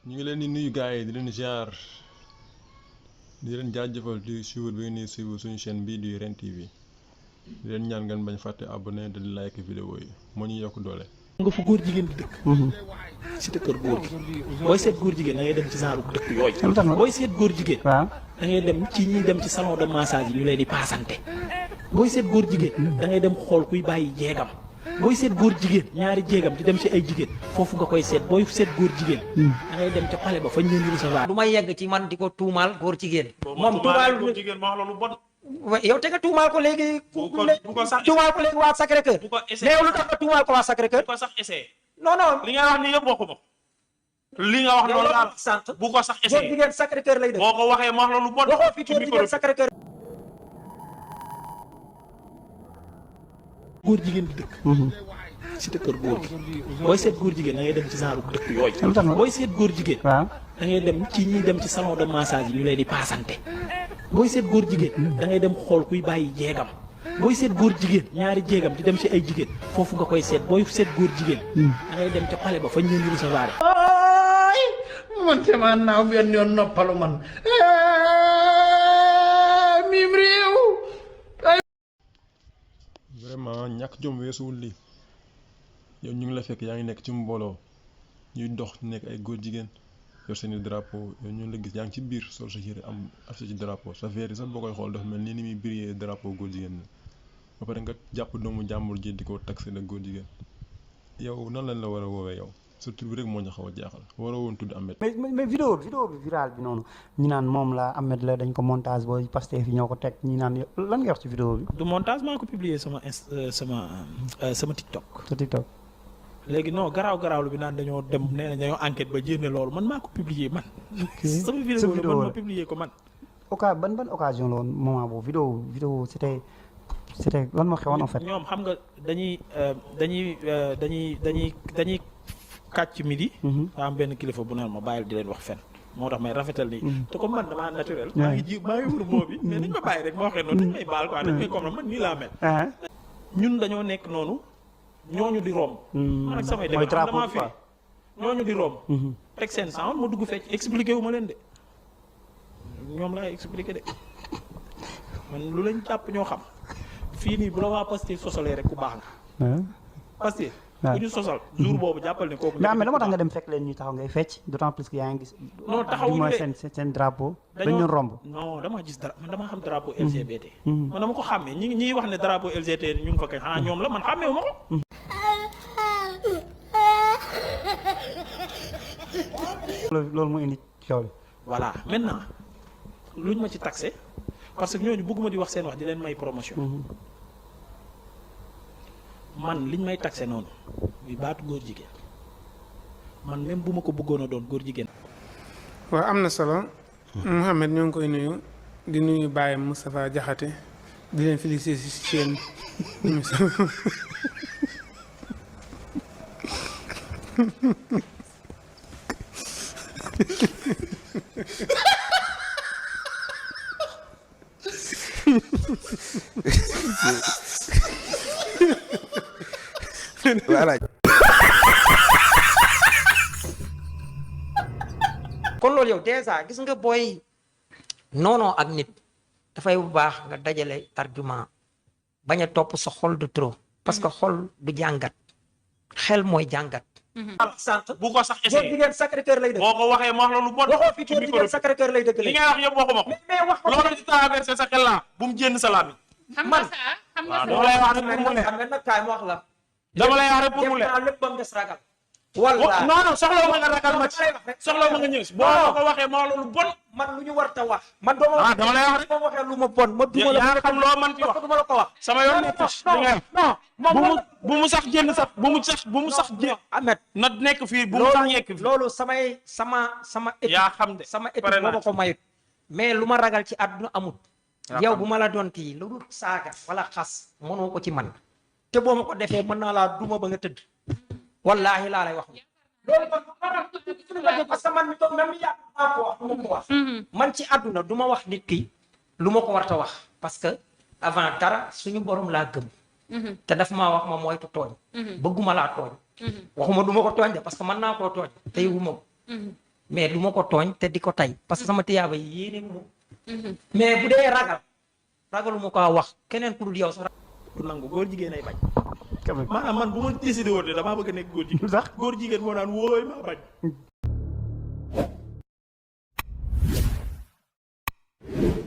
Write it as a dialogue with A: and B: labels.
A: ñu ngi leen di nuyu gars yi di leen ziar di leen jaajëfal di suivre bi ngeen di suivre suñu chaîne bii di Reen TV di leen ñaan ngeen bañ fàtte abonné te di like vidéo yi moo ñu yokk doole.
B: nga fu góor jigéen di dëkk. si kër góor gi booy seet góor jigéen da ngay dem ci genre dëkk yooyu. booy seet góor jigéen. waaw da ngay dem ci ñi dem ci salon de massage yi ñu leen di paasante. booy seet góor jigéen da ngay dem xool kuy bàyyi jeegam. booy seet góor jigéen ñaari jéegam di dem ci ay jigéen foofu nga koy seet booy seet góor jigéen. da ngay dem ca pale ba fañ leen di recevoir.
C: du ma yegg ci man di ko tuumaal góor jigéen.
D: moom tuumaal góor jigéen ma wax la lu bon.
C: yow te nga tuumaal ko léegi.
D: bu ko sax
C: tuumaal ko léegi waa Sacré-Cœur.
D: bu ko essayé
C: mais yow lu tax nga tuumaal ko waa Sacré-Cœur.
D: bu ko sax essayé.
C: non non.
D: li nga wax ni yëpp bokku ma. li nga wax noonu daal
C: sant
D: bu ko sax
C: góor
D: essayé.
C: jigéen Sacré-Cœur lay def.
D: boo ko waxee ma wax la lu bon.
C: waxoo fi
D: ci
C: góor
D: micro
C: jigéen
D: bi.
C: Sacré-Cœur.
B: góor jigéen di dëkk. si kër góor gi booy seet góor jigéen da ngay dem ci genre dëkk yooyu. booy seet góor jigéen. waaw da ngay dem ci ñi dem ci salon de massage yi ñu leen di paasante. booy seet góor jigéen da ngay dem xool kuy bàyyi jeegam. booy seet góor jigéen ñaari jéegam di dem ci ay jigéen foofu nga koy seet booy seet góor jigéen. da ngay dem ca pale ba fañ leen di recevoir.
E: man sama naaw benn yoon noppalu man mim réew.
A: vraiment ñàkk jom weesuwul lii yow ñu ngi la fekk yaa ngi nekk ci mbooloo ñuy dox nekk ay góor jigéen yor seeni drapeau yow ñu la gis yaa ngi ci biir sol sa yére am affiché ci drapeau sa verre yi sax boo koy xool dafa mel ni ni muy briller drapeau góor jigéen la ba pare nga jàpp doomu jàmbur ji di ko taxé la góor jigéen yow nan lañ la war a woowee yow sa tur bi rek moo ñu xaw a jaaxal waroo woon tudd Ahmed.
F: mais vidéo bi viral bi noonu ñu naan moom la Ahmed la dañ ko montage booy Pastef yi ñoo ko teg ñi naan lan nga wax ci vidéo bi.
B: du montage maa ko publier sama TikTok.
F: sa TikTok.
B: léegi non garaaw bi naan dañoo dem nee na dañoo enquête ba jénne loolu man maa ko publier man. sama vidéo la man ma publier ko man.
F: ban occasion la woon moment boobu vidéo c'était lan moo xewoon en fait.
B: ñoom xam nga dañuy kàcc midi. am benn kilifa bu naan ma bàyyil di leen wax fen moo tax may rafetal nii. te comme man damaa naturel. maa ngi wër moo bi mais dañ ma bàyyi rek ma waxee noonu dañ may baal quoi dañ may comprendre man nii laa mel. ñun dañoo nekk noonu ñooñu di romb. man ak samay demee damaa fi ñooñu di romb. teg seen sound ma dugg fecc expliqué wu ma leen de ñoom laay expliqué de man lu lañ jàpp ñoo xam fii nii bu la waa Pastef sosalee rek ku baax nga. Pastef bu ñu sosal jour boobu jàppal ne kooku.
F: mais dama tax nga dem fekk leen ñuy taxaw ngay fecc d'autant plus que yaa ngi gis.
B: non taxawuñu de
F: seen drapeau. dañu doon romb.
B: non dama gis man dama xam drapeau LGBT. man dama ko xàmmee ñi wax ne drapeau LGBT ñu ngi fa kay xanaa ñoom la man xàmmee wu ma ko.
F: loolu moo indi coow li.
B: voilà maintenant luñ ma ci taxé parce que ñooñu bëgguma di wax seen wax di leen may promotion. man liñ may taxé noonu bi baatu góor jigéen man même bu ma ko bëggoon a doon góor jigéen.
G: waaw am na solo. Mouhamed ñoo ngi koy nuyu di nuyu Baye Moustapha Diakhaté di leen féliciter ci seen émission.
H: voilà.
C: kon loolu yow déjà gis nga booy noonoo ak nit dafay bu baax nga dajale argument bañ a topp sa xol de trop parce que xol du jàngat xel mooy jàngat. sant
D: bu ko sax
C: góor
D: essayé.
C: jigéen Sacré-Cœur lay def.
D: boo ko waxee ma wax la lu bon.
C: waxoo fi
D: ci
C: góor
D: micro
C: jigéen
D: bi.
C: Sacré-Cœur lay dëgg
D: li nga wax yëpp waxu ma ko.
C: mais wax ko
D: loolu di traversé sa xel laa bu mu jénn sa làmmiñ.
C: man
D: waaw dama lay wax rek pour mu leer.
C: xam nga nag kaay ma wax la.
D: dama lay wax rek pour mu
C: def
D: leer.
C: naa lépp ba mu des ragal.
D: non
C: wallaahi
D: non soxla ma nga ragal ma ci soxla ma nga ñëw si boo ma ko waxee ma wax la lu bon.
C: man lu ñu war ta wax. man doo ma
D: ah dama lay wax rek.
C: ma waxee lu ma bon ma duma la
D: yaa xam loo man ci wax.
C: duma la ko wax.
D: sama yoon nekk ci li nga wax. bu mu sax génn sax bu mu sax génn.
C: Ahmed
D: na nekk fii bu mu sax nekk fii.
C: loolu sama équipe
D: yaa xam de
C: sama équipe
D: pare
C: moo
D: naa
C: ma ko mayut mais lu ma ragal ci àdduna amut.
D: yaa
C: yow
D: xam.
C: bu ma la doon kii lu dul saaga wala xas mënoo ko ci man te boo ma ko defee mën naa laa duma ba nga tëdd wallaahi laa lay wax loolu parce que man mi toog même mi yàq maa ko wax du ma ko wax man ci àdduna du ma wax nit ki lu ma ko war ta wax parce que avant dara suñu borom laa gëm te daf maa wax ma moytu tooñ bëgguma laa tooñ waxuma du ma ko tooñ de parce que mën naa koo tooñ te yëguma ko mais du ma ko tooñ te di ko tay parce que sama tiyaaba yi yéene mu mais bu dee ragalu ma ko wax keneen ku dul yow sax
B: du nangu góor jigéen ay bañ maanaam man bu ma décidé woon de damaa bëgg a nekk góor jigéen
F: sax
B: góor jigéen moo naan wóoy maa bañ